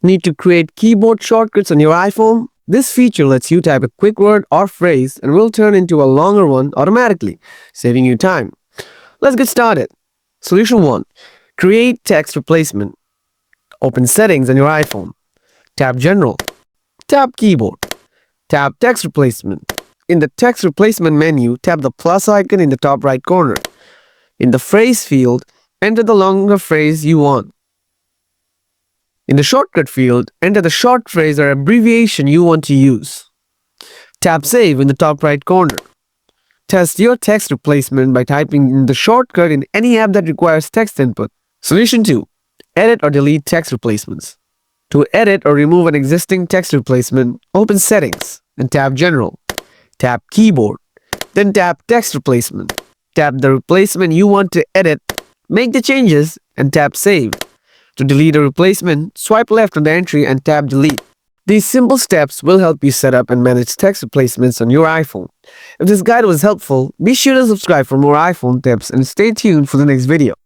Need to create keyboard shortcuts on your iPhone? This feature lets you type a quick word or phrase and will turn into a longer one automatically, saving you time. Let's get started. Solution 1. Create text replacement. Open Settings on your iPhone. Tap General. Tap Keyboard. Tap Text Replacement. In the Text Replacement menu, tap the plus icon in the top right corner. In the Phrase field, enter the longer phrase you want. In the Shortcut field, enter the short phrase or abbreviation you want to use. Tap Save in the top right corner. Test your text replacement by typing in the shortcut in any app that requires text input. Solution 2. Edit or delete text replacements. To edit or remove an existing text replacement, open Settings and tap General. Tap Keyboard. Then tap Text Replacement. Tap the replacement you want to edit, make the changes, and tap Save. To delete a replacement, swipe left on the entry and tap Delete. These simple steps will help you set up and manage text replacements on your iPhone. If this guide was helpful, be sure to subscribe for more iPhone tips and stay tuned for the next video.